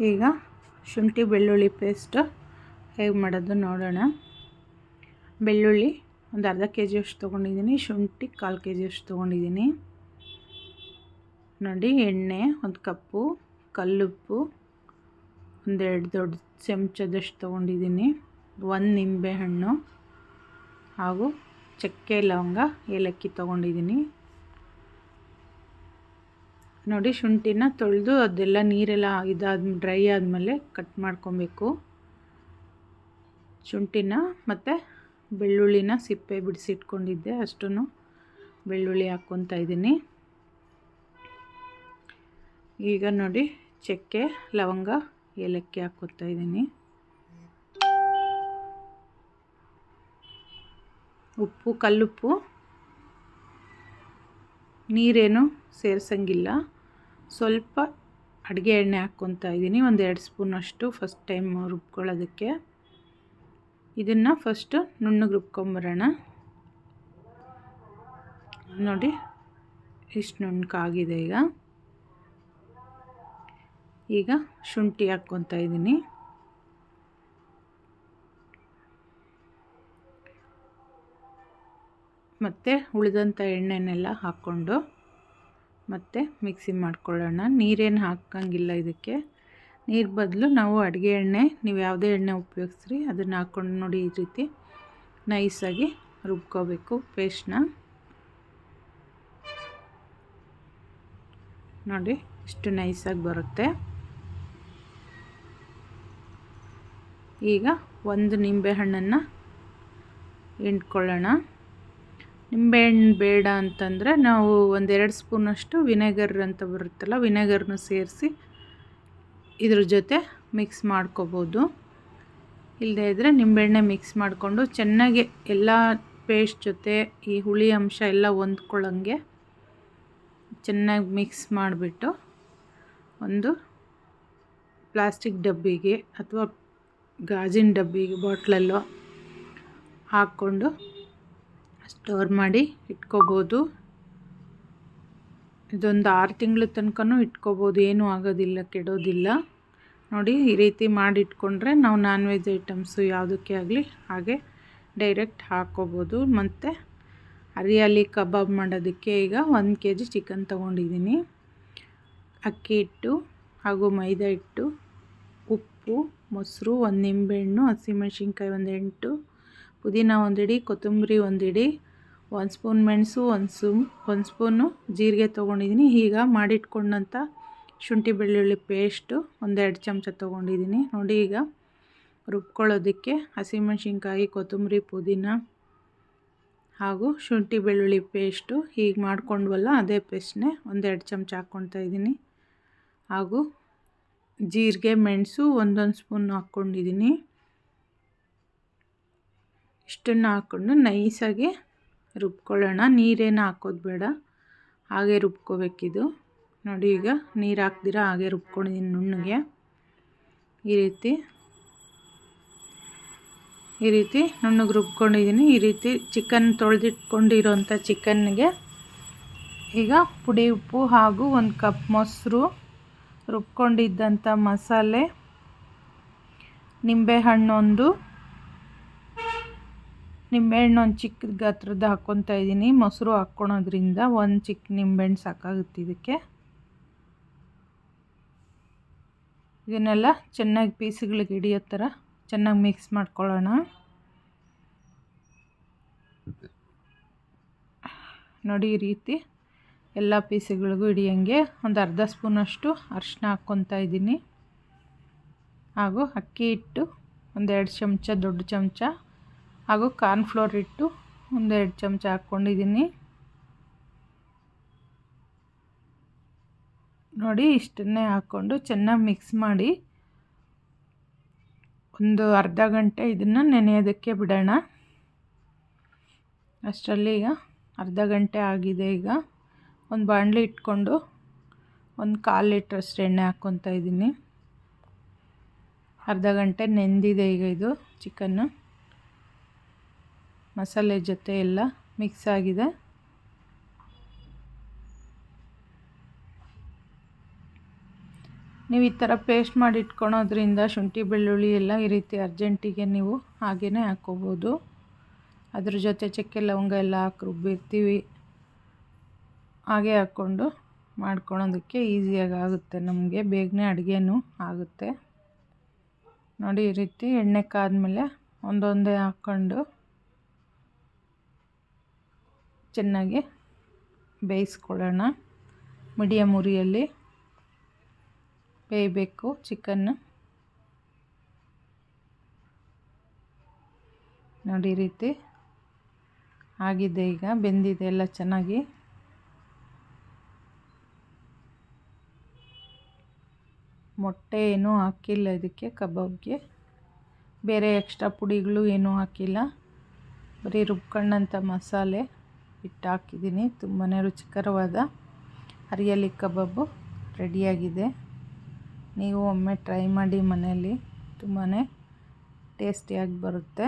ಈಗ ಶುಂಠಿ ಬೆಳ್ಳುಳ್ಳಿ ಪೇಸ್ಟ್ ಹೇಗೆ ಮಾಡೋದು ನೋಡೋಣ. ಬೆಳ್ಳುಳ್ಳಿ ಒಂದು ಅರ್ಧ ಕೆ ಜಿಯಷ್ಟು ತೊಗೊಂಡಿದ್ದೀನಿ, ಶುಂಠಿ 1/4 ಕೆ ಜಿಯಷ್ಟು ತೊಗೊಂಡಿದ್ದೀನಿ. ನೋಡಿ, ಎಣ್ಣೆ 1 ಕಪ್ಪು, ಕಲ್ಲುಪ್ಪು 1-2 ದೊಡ್ಡ ಚಮಚದಷ್ಟು ತೊಗೊಂಡಿದ್ದೀನಿ, 1 ನಿಂಬೆಹಣ್ಣು ಹಾಗೂ ಚಕ್ಕೆ ಲವಂಗ ಏಲಕ್ಕಿ ತೊಗೊಂಡಿದ್ದೀನಿ. ನೋಡಿ, ಶುಂಠಿನ ತೊಳೆದು ಅದೆಲ್ಲ ನೀರೆಲ್ಲ ಡ್ರೈ ಆದಮೇಲೆ ಕಟ್ ಮಾಡ್ಕೊಬೇಕು. ಶುಂಠಿನ ಮತ್ತು ಬೆಳ್ಳುಳ್ಳಿನ ಸಿಪ್ಪೆ ಬಿಡಿಸಿಟ್ಕೊಂಡಿದ್ದೆ, ಅಷ್ಟನ್ನು ಬೆಳ್ಳುಳ್ಳಿ ಹಾಕ್ಕೊತಾ ಇದ್ದೀನಿ. ಈಗ ನೋಡಿ, ಚಕ್ಕೆ ಲವಂಗ ಏಲಕ್ಕಿ ಹಾಕ್ಕೊತಾ ಇದ್ದೀನಿ. ಉಪ್ಪು, ಕಲ್ಲುಪ್ಪು, ನೀರೇನು ಸೇರಿಸಂಗಿಲ್ಲ. ಸ್ವಲ್ಪ ಅಡುಗೆ ಎಣ್ಣೆ ಹಾಕ್ಕೊತಾ ಇದ್ದೀನಿ, 1-2 ಸ್ಪೂನಷ್ಟು ಫಸ್ಟ್ ಟೈಮ್ ರುಬ್ಕೊಳ್ಳೋದಕ್ಕೆ. ಇದನ್ನು ಫಸ್ಟು ನುಣ್ಣಗೆ ರುಬ್ಕೊಂಬರೋಣ. ನೋಡಿ, ಇಷ್ಟು ನುಣ್ಣಗಾಗಿದೆ. ಈಗ ಶುಂಠಿ ಹಾಕ್ಕೊತಾ ಇದ್ದೀನಿ. ಮತ್ತು ಉಳಿದಂಥ ಎಣ್ಣೆನೆಲ್ಲ ಹಾಕ್ಕೊಂಡು ಮತ್ತೆ ಮಿಕ್ಸಿ ಮಾಡ್ಕೊಳ್ಳೋಣ. ನೀರೇನು ಹಾಕಂಗಿಲ್ಲ ಇದಕ್ಕೆ. ನೀರು ಬದಲು ನಾವು ಅಡುಗೆ ಎಣ್ಣೆ, ನೀವು ಯಾವುದೇ ಎಣ್ಣೆ ಉಪಯೋಗಿಸ್ರಿ ಅದನ್ನು ಹಾಕ್ಕೊಂಡು ನೋಡಿ, ಈ ರೀತಿ ನೈಸಾಗಿ ರುಬ್ಕೋಬೇಕು ಪೇಸ್ಟ್ನ. ನೋಡಿ, ಇಷ್ಟು ನೈಸಾಗಿ ಬರುತ್ತೆ. ಈಗ 1 ನಿಂಬೆಹಣ್ಣನ್ನು ಹಿಂಡ್ಕೊಳ್ಳೋಣ. ನಿಂಬೆಹಣ್ಣು ಬೇಡ ಅಂತಂದರೆ ನಾವು 1-2 ಸ್ಪೂನಷ್ಟು ವಿನೆಗರ್ ಅಂತ ಬರುತ್ತಲ್ಲ, ವಿನೆಗರ್ನ ಸೇರಿಸಿ ಇದ್ರ ಜೊತೆ ಮಿಕ್ಸ್ ಮಾಡ್ಕೋಬೋದು. ಇಲ್ಲದೇ ಇದ್ದರೆ ನಿಂಬೆಹಣ್ಣೆ ಮಿಕ್ಸ್ ಮಾಡಿಕೊಂಡು ಚೆನ್ನಾಗಿ ಎಲ್ಲ ಪೇಸ್ಟ್ ಜೊತೆ ಈ ಹುಳಿ ಅಂಶ ಎಲ್ಲ ಹೊಂದ್ಕೊಳ್ಳೋಂಗೆ ಚೆನ್ನಾಗಿ ಮಿಕ್ಸ್ ಮಾಡಿಬಿಟ್ಟು ಒಂದು ಪ್ಲಾಸ್ಟಿಕ್ ಡಬ್ಬಿಗೆ ಅಥವಾ ಗಾಜಿನ ಡಬ್ಬಿಗೆ, ಬಾಟ್ಲಲ್ಲೋ ಹಾಕ್ಕೊಂಡು ಸ್ಟೋರ್ ಮಾಡಿ ಇಟ್ಕೋಬೋದು. ಇದೊಂದು 6 ತಿಂಗಳ ತನಕನೂ ಇಟ್ಕೋಬೋದು, ಏನೂ ಆಗೋದಿಲ್ಲ, ಕೆಡೋದಿಲ್ಲ. ನೋಡಿ, ಈ ರೀತಿ ಮಾಡಿ ಇಟ್ಕೊಂಡ್ರೆ ನಾವು ನಾನ್ ವೆಜ್ ಐಟಮ್ಸು ಯಾವುದಕ್ಕೆ ಆಗಲಿ ಹಾಗೆ ಡೈರೆಕ್ಟ್ ಹಾಕ್ಕೋಬೋದು. ಮತ್ತು ಹರಿಯಾಲಿ ಕಬಾಬ್ ಮಾಡೋದಕ್ಕೆ ಈಗ 1 ಕೆ ಜಿ ಚಿಕನ್ ತೊಗೊಂಡಿದ್ದೀನಿ. ಅಕ್ಕಿ ಹಿಟ್ಟು ಹಾಗೂ ಮೈದಾ ಹಿಟ್ಟು, ಉಪ್ಪು, ಮೊಸರು, 1 ನಿಂಬೆಹಣ್ಣು, ಹಸಿಮೆಣ್ಸಿನ್ಕಾಯಿ 1 8, ಪುದೀನ 1 ಹಿಡಿ, ಕೊತ್ತಂಬರಿ 1 ಹಿಡಿ, 1 ಸ್ಪೂನ್ ಮೆಣಸು, 1 ಸ್ಪೂನು ಜೀರಿಗೆ ತೊಗೊಂಡಿದ್ದೀನಿ. ಈಗ ಮಾಡಿಟ್ಕೊಂಡಂಥ ಶುಂಠಿ ಬೆಳ್ಳುಳ್ಳಿ ಪೇಸ್ಟು 1-2 ಚಮಚ ತೊಗೊಂಡಿದ್ದೀನಿ. ನೋಡಿ, ಈಗ ರುಬ್ಕೊಳ್ಳೋದಕ್ಕೆ ಹಸಿಮೆಣ್ಸಿನ್ಕಾಯಿ, ಕೊತ್ತಂಬರಿ, ಪುದೀನ ಹಾಗೂ ಶುಂಠಿ ಬೆಳ್ಳುಳ್ಳಿ ಪೇಸ್ಟು ಹೀಗೆ ಮಾಡ್ಕೊಂಡ್ವಲ್ಲ ಅದೇ ಪೇಸ್ಟ್ನೇ 1-2 ಚಮಚ ಹಾಕ್ಕೊತಾ ಇದ್ದೀನಿ. ಹಾಗೂ ಜೀರಿಗೆ, ಮೆಣಸು 1 ಸ್ಪೂನ್ ಹಾಕ್ಕೊಂಡಿದ್ದೀನಿ. ಇಷ್ಟನ್ನು ಹಾಕ್ಕೊಂಡು ನೈಸಾಗಿ ರುಬ್ಕೊಳ್ಳೋಣ. ನೀರೇನು ಹಾಕೋದು ಬೇಡ, ಹಾಗೆ ರುಬ್ಕೋಬೇಕಿದು. ನೋಡಿ, ಈಗ ನೀರು ಹಾಕ್ದಿರ ಹಾಗೆ ರುಬ್ಕೊಂಡಿದ್ದೀನಿ ನುಣ್ಣಗೆ. ಈ ರೀತಿ ನುಣ್ಣಗೆ ರುಬ್ಕೊಂಡಿದ್ದೀನಿ. ಈ ರೀತಿ ಚಿಕನ್ ತೊಳೆದಿಟ್ಕೊಂಡಿರೋಂಥ ಚಿಕನ್ನಿಗೆ ಈಗ ಪುಡಿ ಉಪ್ಪು ಹಾಗೂ 1 ಕಪ್ ಮೊಸರು, ರುಬ್ಕೊಂಡಿದ್ದಂಥ ಮಸಾಲೆ, ನಿಂಬೆಹಣ್ಣು ಚಿಕ್ಕ ಗಾತ್ರದ ಹಾಕ್ಕೊತಾ ಇದ್ದೀನಿ. ಮೊಸರು ಹಾಕ್ಕೊಳೋದ್ರಿಂದ 1 ಚಿಕ್ಕ ನಿಂಬೆಹಣ್ಣು ಸಾಕಾಗುತ್ತೆ ಇದಕ್ಕೆ. ಇದನ್ನೆಲ್ಲ ಚೆನ್ನಾಗಿ ಪೀಸ್ಗಳಿಗೆ ಹಿಡಿಯೋ ಥರ ಚೆನ್ನಾಗಿ ಮಿಕ್ಸ್ ಮಾಡ್ಕೊಳ್ಳೋಣ. ನೋಡಿ, ಈ ರೀತಿ ಎಲ್ಲ ಪೀಸ್ಗಳಿಗೂ ಹಿಡಿಯೋಂಗೆ 1 ಅರ್ಧ ಸ್ಪೂನಷ್ಟು ಅರಿಶಿನ ಹಾಕ್ಕೊತಾ ಇದ್ದೀನಿ. ಹಾಗೂ ಅಕ್ಕಿ ಹಿಟ್ಟು 1-2 ಚಮಚ, ದೊಡ್ಡ ಚಮಚ, ಹಾಗೂ ಕಾರ್ನ್ಫ್ಲೋರ್ ಹಿಟ್ಟು 1-2 ಚಮಚ ಹಾಕ್ಕೊಂಡಿದ್ದೀನಿ. ನೋಡಿ, ಇಷ್ಟನ್ನೇ ಹಾಕ್ಕೊಂಡು ಚೆನ್ನಾಗಿ ಮಿಕ್ಸ್ ಮಾಡಿ ಒಂದು ಅರ್ಧ ಗಂಟೆ ಇದನ್ನು ನೆನೆಯೋದಕ್ಕೆ ಬಿಡೋಣ. ಅಷ್ಟರಲ್ಲಿ ಈಗ ಅರ್ಧ ಗಂಟೆ ಆಗಿದೆ. ಈಗ ಒಂದು ಬಾಣಲಿ ಇಟ್ಕೊಂಡು 1/4 ಲೀಟ್ರಷ್ಟು ಎಣ್ಣೆ ಹಾಕ್ಕೊತಾ ಇದ್ದೀನಿ. ಅರ್ಧ ಗಂಟೆ ನೆಂದಿದೆ ಈಗ ಇದು ಚಿಕನ್ನು. ಮಸಾಲೆ ಜೊತೆ ಎಲ್ಲ ಮಿಕ್ಸ್ ಆಗಿದೆ. ನೀವು ಈ ಥರ ಪೇಸ್ಟ್ ಮಾಡಿ ಇಟ್ಕೊಳೋದ್ರಿಂದ ಶುಂಠಿ ಬೆಳ್ಳುಳ್ಳಿ ಎಲ್ಲ ಈ ರೀತಿ ಅರ್ಜೆಂಟಿಗೆ ನೀವು ಹಾಗೇ ಹಾಕ್ಕೋಬೋದು. ಅದ್ರ ಜೊತೆ ಚಕ್ಕೆ ಲವಂಗ ಎಲ್ಲ ಹಾಕಿ ರುಬ್ಬಿರ್ತೀವಿ, ಹಾಗೆ ಹಾಕ್ಕೊಂಡು ಮಾಡ್ಕೊಳೋದಕ್ಕೆ ಈಸಿಯಾಗಿ ಆಗುತ್ತೆ, ನಮಗೆ ಬೇಗನೆ ಅಡುಗೆನೂ ಆಗುತ್ತೆ. ನೋಡಿ ಈ ರೀತಿ ಎಣ್ಣೆ ಕಾದ್ಮೇಲೆ ಒಂದೊಂದೇ ಹಾಕ್ಕೊಂಡು ಚೆನ್ನಾಗಿ ಬೇಯಿಸ್ಕೊಳ್ಳೋಣ. ಮೀಡಿಯಮ್ ಉರಿಯಲ್ಲಿ ಬೇಯಬೇಕು ಚಿಕನ್ನು. ನೋಡಿ ಈ ರೀತಿ ಆಗಿದೆ, ಈಗ ಬೆಂದಿದೆ ಎಲ್ಲ ಚೆನ್ನಾಗಿ. ಮೊಟ್ಟೆ ಏನೂ ಹಾಕಿಲ್ಲ ಇದಕ್ಕೆ, ಕಬಾಬ್ಗೆ ಬೇರೆ ಎಕ್ಸ್ಟ್ರಾ ಪುಡಿಗಳು ಏನೂ ಹಾಕಿಲ್ಲ, ಬರೀ ರುಬ್ಕೊಂಡಂಥ ಮಸಾಲೆ ಇಟ್ಟು ಹಾಕಿದ್ದೀನಿ. ತುಂಬಾ ರುಚಿಕರವಾದ ಹರಿಯಲಿ ಕಬಾಬು ರೆಡಿಯಾಗಿದೆ. ನೀವು ಒಮ್ಮೆ ಟ್ರೈ ಮಾಡಿ ಮನೆಯಲ್ಲಿ, ತುಂಬಾ ಟೇಸ್ಟಿಯಾಗಿ ಬರುತ್ತೆ.